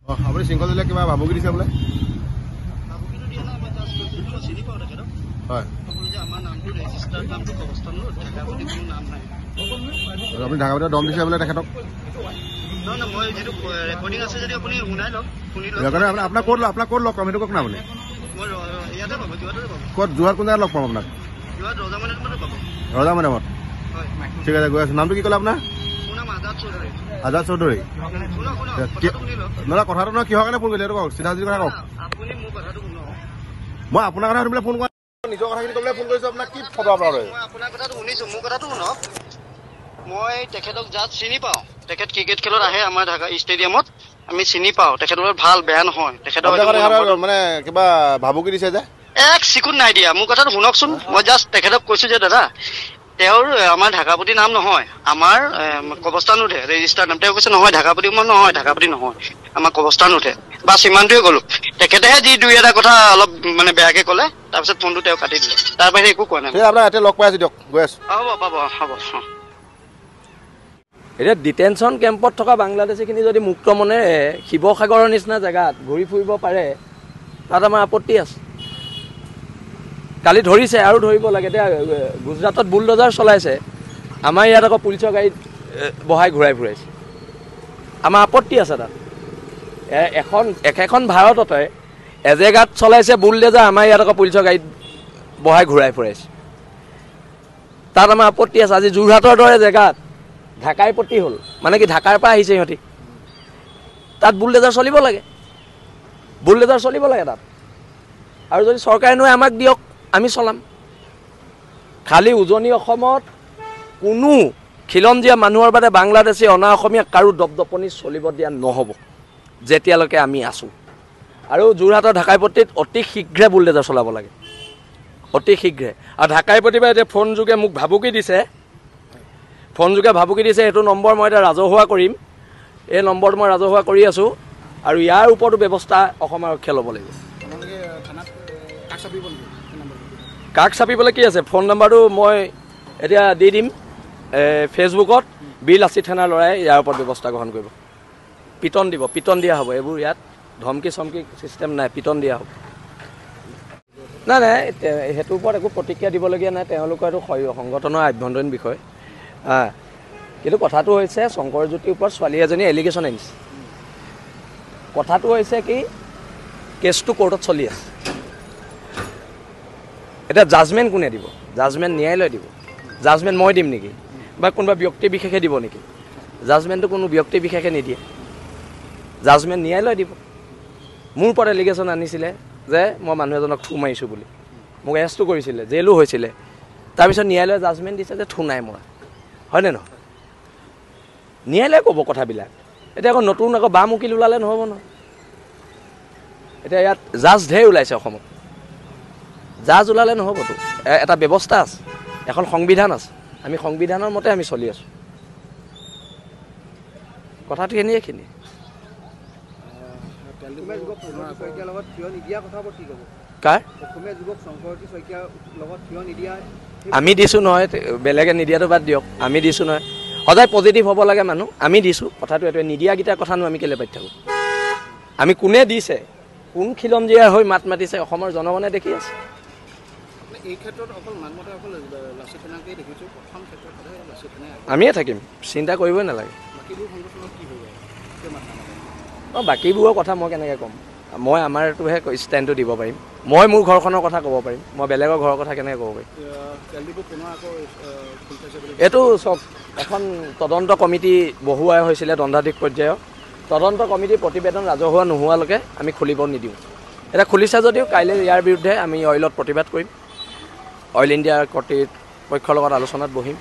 আপুনি শৃংখলা কিবা ভাবুকি দিছে বোলে? হয়, আপুনি ঢাকাপতিৰ দম দিছে বোলে তেখেতক? আপোনাক ক'ত লগ পাম সেইটো কওক না আপুনি? ক'ত যোৰহাট কোন জেগাত লগ পাম আপোনাক? ৰজা মেডামত? ঠিক আছে, গৈ আছো। নামটো কি ক'লে আপোনাৰ? আজাদ চৌধুৰী। নহয় কথাটো নহয়, কিহৰ কাৰণে ফোন কৰিলে সেইটো কওক, চিধা চিধি কথা কওক। মই আপোনাৰ কথা সুধিবলৈ ফোন কৰা, নিজৰ কথাখিনি ক'বলৈ ফোন কৰিছো। আপোনাক কি খবৰ? আপোনাৰ কথাটো শুনিছো, মোৰ কথাটো শুনক। মই তেখেতক জাষ্ট চিনি পাওঁ। তেখেত ক্ৰিকেট খেলত আহে আমাৰ ঢাকা ষ্টেডিয়ামত, আমি চিনি পাওঁ। তেখেতৰ ভাল বেয়া নহয়। তেখেতৰ মানে কিবা ভাবুকি দিছে যে? এক চিকুট নাই দিয়া, মোৰ কথাটো শুনকচোন। মই জাষ্ট তেখেতক কৈছো যে দাদা, তেওঁৰ আমাৰ ঢাকাপতি নাম নহয়, আমাৰ কবস্থান উঠে ৰেজিষ্টাৰ নাম। তেওঁ কৈছে নহয় ঢাকাপতি নহয়, ঢাকাপতি নহয়, আমাৰ কবস্থান উঠে। বাছ ইমানটোৱে ক'লো। তেখেতেহে যি দুই এটা কথা অলপ মানে বেয়াকে ক'লে, তাৰপিছত ফোনটো তেওঁ কাটি দিলে। তাৰ বাহিৰে একো কোৱা নাই। আপোনাৰ এতিয়া লগ পাই আছো দিয়ক, গৈ আছো। হ'ব। এতিয়া ডিটেনশ্যন কেম্পত থকা বাংলাদেশীখিনি যদি মুক্ত মনেৰে শিৱসাগৰৰ নিচিনা জেগাত ঘূৰি ফুৰিব পাৰে, তাত আমাৰ আপত্তি আছে। কালি ধৰিছে আৰু ধৰিব লাগে। এতিয়া গুজৰাটত বুলডজাৰ চলাইছে, আমাৰ ইয়াত আকৌ পুলিচৰ গাড়ীত বহাই ঘূৰাই ফুৰাইছে। আমাৰ আপত্তি আছে তাত। একেখন ভাৰততে এজেগাত চলাইছে বুলডজাৰ, আমাৰ ইয়াত আকৌ পুলিচৰ গাড়ীত বহাই ঘূৰাই ফুৰাইছে। তাত আমাৰ আপত্তি আছে। আজি যোৰহাটৰ দৰে জেগাত ঢাকাই পতি হ'ল, মানে কি ঢাকাৰ পৰা আহিছে সিহঁতি, তাত বুলডেজাৰ চলিব লাগে। তাত। আৰু যদি চৰকাৰে নোৱাৰে আমাক দিয়ক, আমি চলাম। খালি উজনি অসমত কোনো খিলঞ্জীয়া মানুহৰ বাদে বাংলাদেশী অনা অসমীয়া কাৰো দপদপনি চলিব দিয়া নহ'ব, যেতিয়ালৈকে আমি আছোঁ। আৰু যোৰহাটৰ ঢাকাইপট্টিত অতি শীঘ্ৰে বুলডেজাৰ চলাব লাগে, অতি শীঘ্ৰে। আৰু ঢাকাইপট্টিৰ পৰা এতিয়া ফোন যোগে মোক ভাবুকি দিছে, সেইটো নম্বৰ মই এতিয়া ৰাজহুৱা কৰিম। এই নম্বৰটো মই ৰাজহুৱা কৰি আছোঁ, আৰু ইয়াৰ ওপৰতো ব্যৱস্থা অসম আৰক্ষীয়ে ল'ব লাগিব। কাক চাপিবলৈ কি আছে? ফোন নম্বৰটো মই এতিয়া দি দিম ফেচবুকত। বিল আছি থানাৰ ল'ৰাই ইয়াৰ ওপৰত ব্যৱস্থা গ্ৰহণ কৰিব। পিটন দিয়া হ'ব। এইবোৰ ইয়াত ধমকি চমকি ছিষ্টেম নাই, পিটন দিয়া হ'ব। নাই সেইটোৰ ওপৰত একো প্ৰতিক্ৰিয়া দিবলগীয়া নাই। তেওঁলোকৰ এইটো সংগঠনৰ আভ্যন্তৰীণ বিষয়। কিন্তু কথাটো হৈছে শংকৰজ্যোতিৰ ওপৰত ছোৱালী এজনী এলিগেশ্যন আনিছে। কথাটো হৈছে কি, কেছটো কোৰ্টত চলি আছে। এতিয়া জাজমেণ্ট কোনে দিব? জাজমেণ্ট ন্যায়ালয়ে দিব। জাজমেণ্ট মই দিম নেকি, বা কোনোবা ব্যক্তি বিশেষে দিব নেকি? জাজমেণ্টটো কোনো ব্যক্তি বিশেষে নিদিয়ে, জাজমেণ্ট ন্যায়ালয়ে দিব। মোৰ ওপৰত এলিগেশ্যন আনিছিলে যে মই মানুহ এজনক থু মাৰিছোঁ বুলি, মোক এৰেষ্টো কৰিছিলে, জেলো হৈছিলে। তাৰপিছত ন্যায়ালয়ে জাজমেণ্ট দিছে যে থু নাই মৰা, হয়নে নহয়? ন্যায়ালয়ে ক'ব কথাবিলাক। এতিয়া আকৌ নতুন বাম উকিল ওলালে নহ'ব নহয়। এতিয়া ইয়াত জাজ ঢেৰ ওলাইছে অসমত, জাজ ওলালে নহ'বতো। এটা ব্যৱস্থা আছে, এখন সংবিধান আছে, আমি সংবিধানৰ মতে আমি চলি আছোঁ। কথাটো এইখিনিয়ে। আমি দিছোঁ নহয়, বেলেগে নিদিয়াটো বাদ দিয়ক, আমি দিছোঁ নহয়। সদায় পজিটিভ হ'ব লাগে মানুহ, আমি দিছোঁ। কথাটো এইটোৱে, নিদিয়াকেইটাৰ কথানো আমি কেলৈ পাতি থাকোঁ? আমি কোনে দিছে, কোন খিলঞ্জীয়া হৈ মাত মাতিছে, অসমৰ জনগণে দেখি আছে। আমিয়ে থাকিম, চিন্তা কৰিবই নালাগে। বাকীবোৰৰ কথা মই কেনেকৈ ক'ম? মই আমাৰটোহে ষ্টেণ্ডটো দিব পাৰিম। মই মোৰ ঘৰখনৰ কথা ক'ব পাৰিম, মই বেলেগৰ ঘৰৰ কথা কেনেকৈ ক'ব পাৰিম? এইটো চব এখন তদন্ত কমিটি বহোৱা হৈছিলে দণ্ডাধীশ পৰ্যায়ৰ। তদন্ত কমিটিৰ প্ৰতিবেদন ৰাজহুৱা নোহোৱালৈকে আমি খুলিব নিদিওঁ। এতিয়া খুলিছে যদিও কাইলৈ ইয়াৰ বিৰুদ্ধে আমি অইলত প্ৰতিবাদ কৰিম। অইল ইণ্ডিয়াৰ কৰ্তৃপক্ষৰ লগত আলোচনাত বহিম।